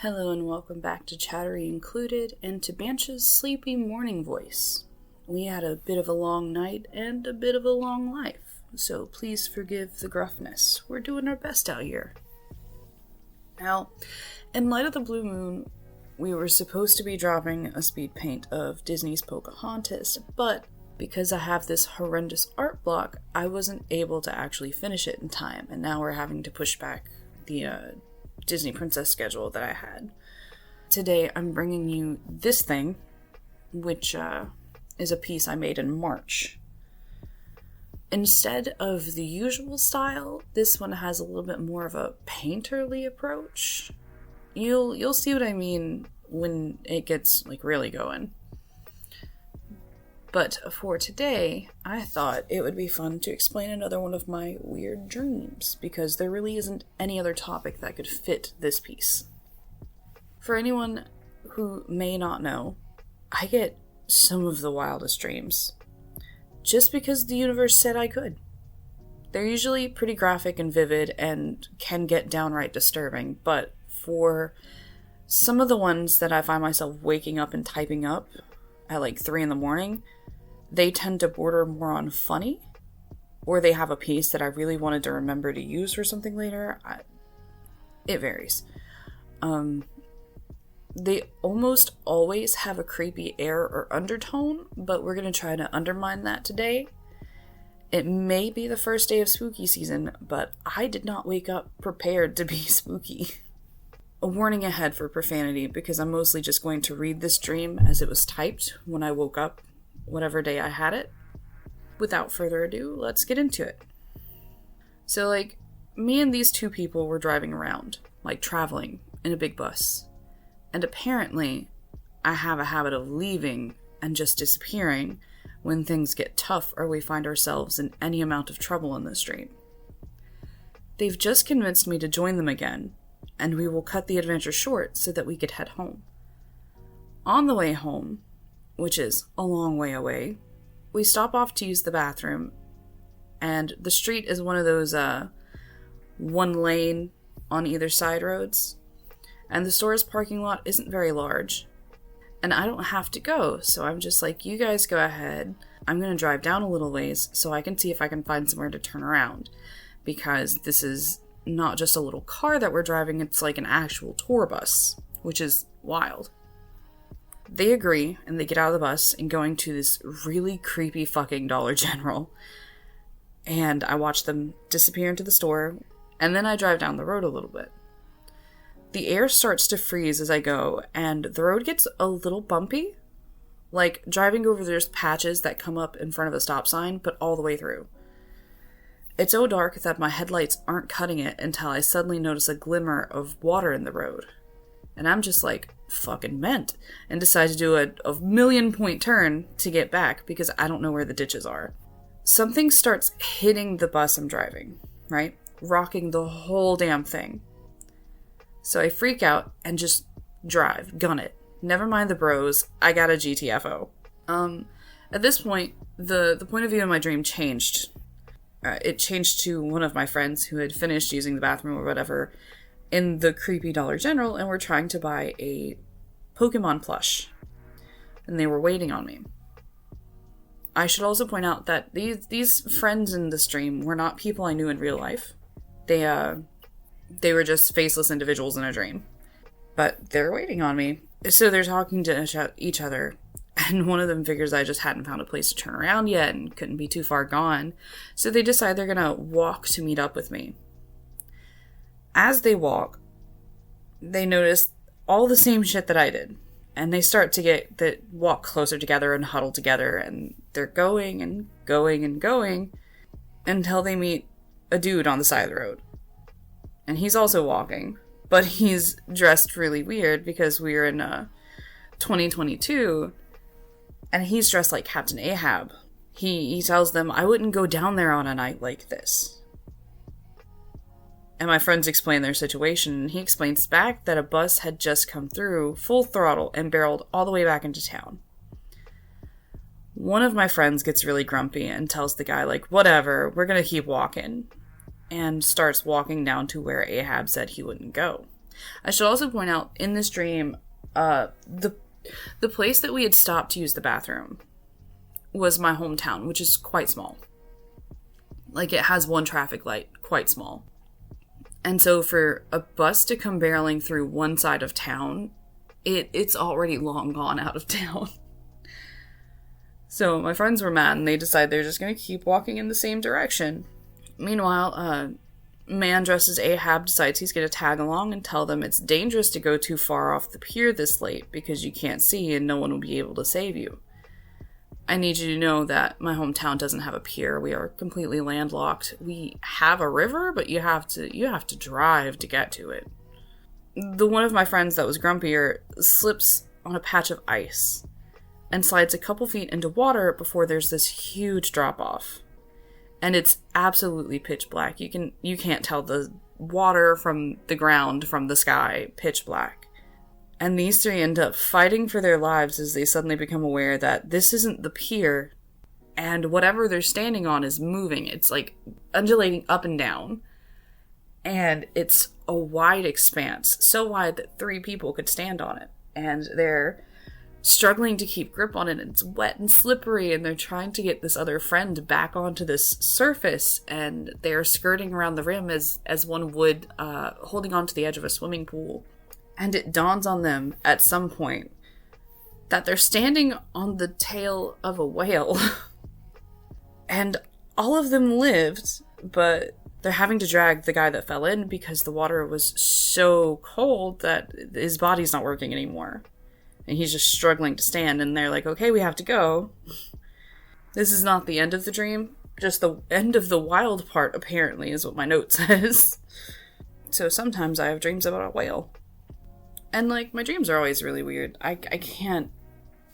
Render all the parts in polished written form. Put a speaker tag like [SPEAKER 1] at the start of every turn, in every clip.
[SPEAKER 1] Hello and welcome back to Chattery Included and to Bansha's sleepy morning voice. We had a bit of a long night and a bit of a long life, so please forgive the gruffness. We're doing our best out here. Now, in light of the blue moon, we were supposed to be dropping a speed paint of Disney's Pocahontas, but because I have this horrendous art block, I wasn't able to actually finish it in time, and now we're having to push back the Disney Princess schedule that I had. Today I'm bringing you this thing, which is a piece I made in March. Instead of the usual style, this one has a little bit more of a painterly approach. You'll see what I mean when it gets really going. But for today, I thought it would be fun to explain another one of my weird dreams, because there really isn't any other topic that could fit this piece. For anyone who may not know, I get some of the wildest dreams, just because the universe said I could. They're usually pretty graphic and vivid and can get downright disturbing, but for some of the ones that I find myself waking up and typing up at 3 a.m, they tend to border more on funny, or they have a piece that I really wanted to remember to use for something later. It varies. They almost always have a creepy air or undertone, but we're going to try to undermine that today. It may be the first day of spooky season, but I did not wake up prepared to be spooky. A warning ahead for profanity, because I'm mostly just going to read this dream as it was typed when I woke up, whatever day I had it. Without further ado, let's get into it. So, me and these two people were driving around, traveling in a big bus. And apparently, I have a habit of leaving and just disappearing when things get tough or we find ourselves in any amount of trouble in this dream. They've just convinced me to join them again, and we will cut the adventure short so that we could head home. On the way home, which is a long way away, we stop off to use the bathroom, and the street is one of those one lane on either side roads, and the store's parking lot isn't very large, and I don't have to go, so I'm just you guys go ahead. I'm going to drive down a little ways so I can see if I can find somewhere to turn around, because this is not just a little car that we're driving, it's an actual tour bus, which is wild. They agree, and they get out of the bus and going to this really creepy fucking Dollar General. And I watch them disappear into the store, and then I drive down the road a little bit. The air starts to freeze as I go, and the road gets a little bumpy. Driving over there's patches that come up in front of a stop sign, but all the way through. It's so dark that my headlights aren't cutting it until I suddenly notice a glimmer of water in the road. And I'm just fucking meant, and decide to do a 1,000,000-point turn to get back because I don't know where the ditches are. Something starts hitting the bus I'm driving, right? Rocking the whole damn thing. So I freak out and just drive, gun it. Never mind the bros, I got a GTFO. At this point, the point of view in my dream changed. It changed to one of my friends who had finished using the bathroom or whatever in the creepy Dollar General, and were trying to buy a Pokemon plush. And they were waiting on me. I should also point out that these friends in the stream were not people I knew in real life. They were just faceless individuals in a dream. But they're waiting on me. So they're talking to each other, and one of them figures I just hadn't found a place to turn around yet and couldn't be too far gone. So they decide they're gonna walk to meet up with me. As they walk, they notice all the same shit that I did. And they start to walk closer together and huddle together. And they're going and going and going until they meet a dude on the side of the road. And he's also walking. But he's dressed really weird because we're in 2022. And he's dressed like Captain Ahab. He tells them, I wouldn't go down there on a night like this. And my friends explain their situation, and he explains back that a bus had just come through, full throttle, and barreled all the way back into town. One of my friends gets really grumpy and tells the guy, whatever, we're gonna keep walking. and starts walking down to where Ahab said he wouldn't go. I should also point out, in this dream, the place that we had stopped to use the bathroom was my hometown, which is quite small. Like, it has one traffic light, quite small. And so for a bus to come barreling through one side of town, it's already long gone out of town. So my friends were mad, and they decided they're just going to keep walking in the same direction. Meanwhile, a man dressed as Ahab decides he's going to tag along and tell them it's dangerous to go too far off the pier this late because you can't see and no one will be able to save you. I need you to know that my hometown doesn't have a pier. We are completely landlocked. We have a river, but you have to drive to get to it. The one of my friends that was grumpier slips on a patch of ice and slides a couple feet into water before there's this huge drop-off. And it's absolutely pitch black. You can't tell the water from the ground from the sky. Pitch black. And these three end up fighting for their lives as they suddenly become aware that this isn't the pier, and whatever they're standing on is moving. It's like undulating up and down. And it's a wide expanse, so wide that 3 people could stand on it. And they're struggling to keep grip on it. It's wet and slippery, and they're trying to get this other friend back onto this surface, and they're skirting around the rim as one would, holding onto the edge of a swimming pool. And it dawns on them at some point that they're standing on the tail of a whale. And all of them lived, but they're having to drag the guy that fell in because the water was so cold that his body's not working anymore. And he's just struggling to stand, and they're like, okay, we have to go. This is not the end of the dream, just the end of the wild part, apparently, is what my note says. So sometimes I have dreams about a whale. And, like, my dreams are always really weird. I can't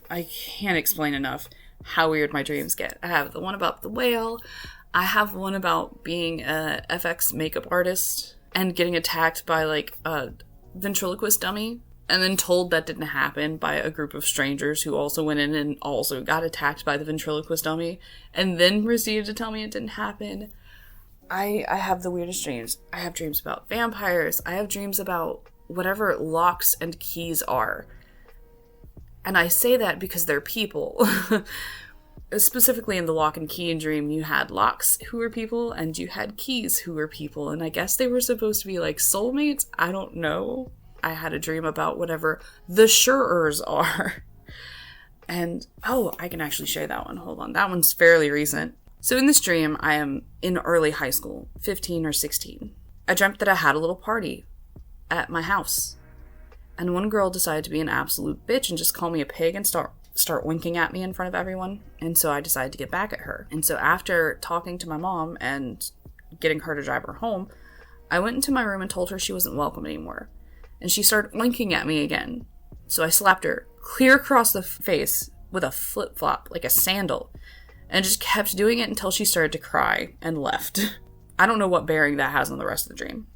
[SPEAKER 1] explain enough how weird my dreams get. I have the one about the whale. I have one about being a FX makeup artist and getting attacked by, like, a ventriloquist dummy, and then told that didn't happen by a group of strangers who also went in and also got attacked by the ventriloquist dummy, and then proceeded to tell me it didn't happen. I have the weirdest dreams. I have dreams about vampires. I have dreams about whatever locks and keys are. And I say that because they're people. Specifically in the lock and key dream, you had locks who were people, and you had keys who were people, and I guess they were supposed to be like soulmates? I don't know. I had a dream about whatever the Surers are. And, oh, I can actually share that one. Hold on. That one's fairly recent. So in this dream, I am in early high school, 15 or 16. I dreamt that I had a little party at my house. And one girl decided to be an absolute bitch and just call me a pig and start winking at me in front of everyone. And so I decided to get back at her. And so after talking to my mom and getting her to drive her home, I went into my room and told her she wasn't welcome anymore. And she started winking at me again. So I slapped her clear across the face with a flip-flop, like a sandal, and just kept doing it until she started to cry and left. I don't know what bearing that has on the rest of the dream.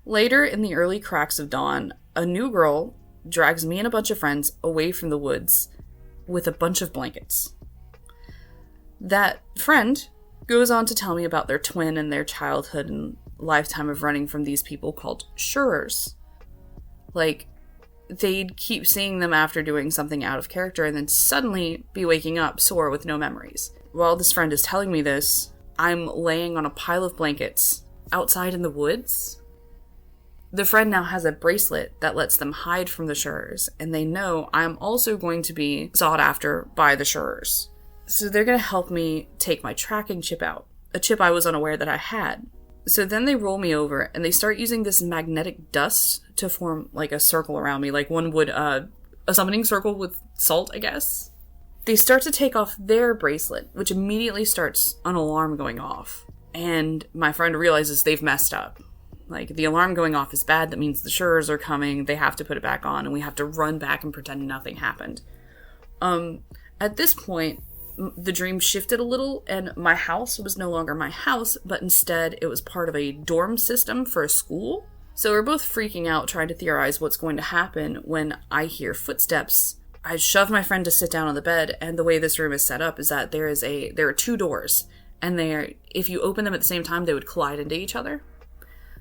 [SPEAKER 1] Later, in the early cracks of dawn, a new girl drags me and a bunch of friends away from the woods with a bunch of blankets. That friend goes on to tell me about their twin and their childhood and lifetime of running from these people called Surers. Like, they'd keep seeing them after doing something out of character and then suddenly be waking up sore with no memories. While this friend is telling me this, I'm laying on a pile of blankets outside in the woods. The friend now has a bracelet that lets them hide from the Surers, and they know I'm also going to be sought after by the Surers. So they're going to help me take my tracking chip out, a chip I was unaware that I had. So then they roll me over, and they start using this magnetic dust to form, like, a circle around me, like one would, a summoning circle with salt, I guess. They start to take off their bracelet, which immediately starts an alarm going off. And my friend realizes they've messed up. Like, the alarm going off is bad, that means the Surers are coming, they have to put it back on, and we have to run back and pretend nothing happened. At this point, the dream shifted a little, and my house was no longer my house, but instead it was part of a dorm system for a school. So we're both freaking out, trying to theorize what's going to happen when I hear footsteps. I shove my friend to sit down on the bed, and the way this room is set up is that there are 2 doors, and if you open them at the same time, they would collide into each other.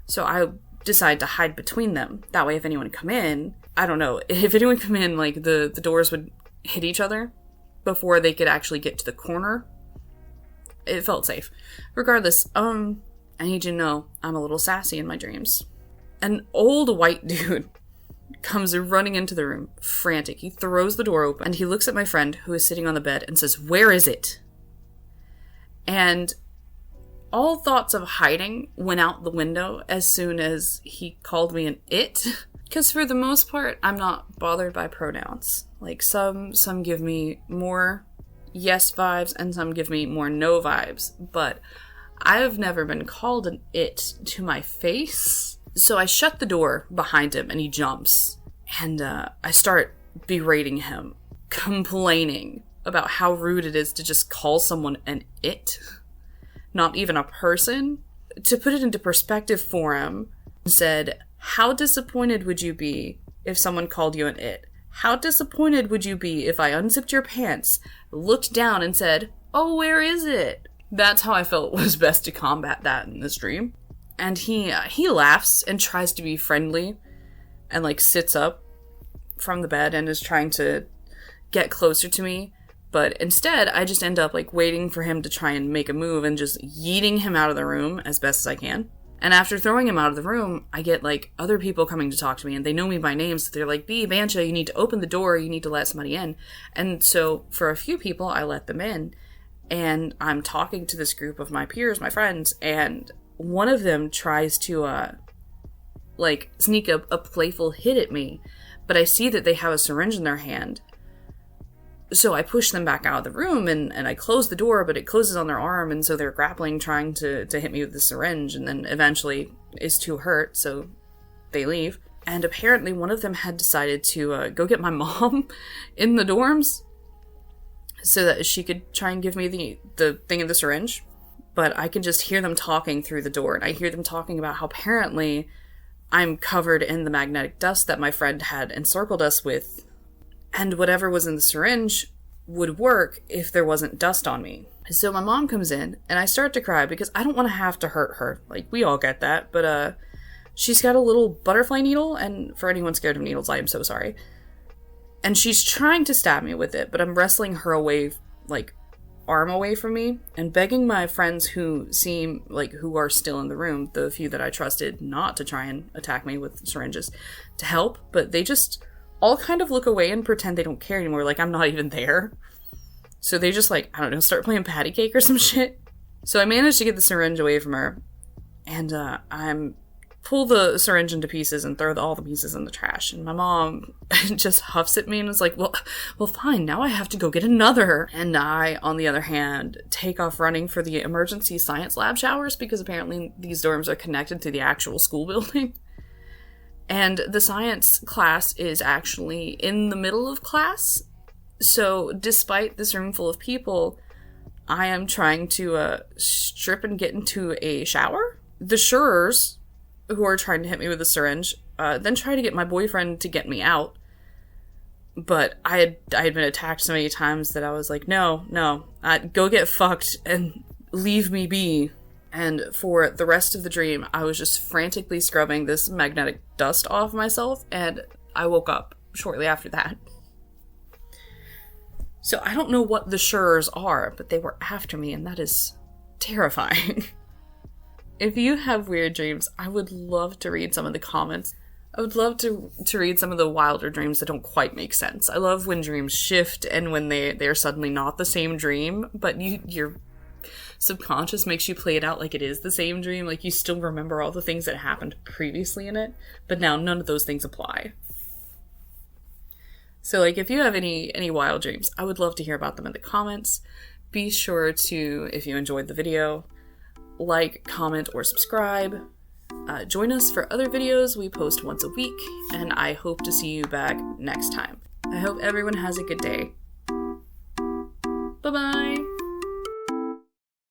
[SPEAKER 1] So I decide to hide between them. That way if anyone come in, I don't know, if anyone come in, like, the doors would hit each other before they could actually get to the corner. It felt safe. Regardless, I need you to know I'm a little sassy in my dreams. An old white dude comes running into the room, frantic. He throws the door open, and he looks at my friend who is sitting on the bed and says, "Where is it?" And all thoughts of hiding went out the window as soon as he called me an it. Because for the most part, I'm not bothered by pronouns. Like, some give me more yes vibes, and some give me more no vibes. But I've never been called an it to my face. So I shut the door behind him, and he jumps. And I start berating him, complaining about how rude it is to just call someone an it. Not even a person. To put it into perspective for him, said, "How disappointed would you be if someone called you an it? How disappointed would you be if I unzipped your pants, looked down, and said, 'Oh, where is it?'" That's how I felt was best to combat that in this dream. And he laughs and tries to be friendly and, like, sits up from the bed and is trying to get closer to me. But instead, I just end up, like, waiting for him to try and make a move and just yeeting him out of the room as best as I can. And after throwing him out of the room, I get, like, other people coming to talk to me, and they know me by name, so they're like, Bansha, you need to open the door, you need to let somebody in. And so, for a few people, I let them in, and I'm talking to this group of my peers, my friends, and one of them tries to, sneak a playful hit at me, but I see that they have a syringe in their hand. So I push them back out of the room, and I close the door, but it closes on their arm, and so they're grappling, trying to hit me with the syringe, and then eventually is too hurt, so they leave. And apparently one of them had decided to go get my mom in the dorms so that she could try and give me the thing of the syringe. But I can just hear them talking through the door, and I hear them talking about how apparently I'm covered in the magnetic dust that my friend had encircled us with, and whatever was in the syringe would work if there wasn't dust on me. So my mom comes in, and I start to cry because I don't want to have to hurt her. Like, we all get that, but she's got a little butterfly needle, and for anyone scared of needles, I am so sorry. And she's trying to stab me with it, but I'm wrestling her away, like, arm away from me, and begging my friends who are still in the room, the few that I trusted not to try and attack me with syringes, to help, but they just all kind of look away and pretend they don't care anymore, like I'm not even there. So they just, like, I don't know, start playing patty cake or some shit. So I managed to get the syringe away from her, and I'm pull the syringe into pieces and throw all the pieces in the trash. And my mom just huffs at me and is like, well, fine, now I have to go get another. And I, on the other hand, take off running for the emergency science lab showers because apparently these dorms are connected to the actual school building. And the science class is actually in the middle of class. So despite this room full of people, I am trying to strip and get into a shower. The Schurers, who are trying to hit me with a syringe, then try to get my boyfriend to get me out. But I had been attacked so many times that I was like, no, go get fucked and leave me be. And for the rest of the dream, I was just frantically scrubbing this magnetic dust off myself, and I woke up shortly after that. So I don't know what the Schurers are, but they were after me, and that is terrifying. If you have weird dreams, I would love to read some of the comments. I would love to read some of the wilder dreams that don't quite make sense. I love when dreams shift and when they're suddenly not the same dream, but your subconscious makes you play it out like it is the same dream, like you still remember all the things that happened previously in it, but now none of those things apply. So, like, if you have any wild dreams, I would love to hear about them in the comments. Be sure to, if you enjoyed the video, like, comment, or subscribe. Join us for other videos. We post once a week, and I hope to see you back next time. I hope everyone has a good day. Bye-bye!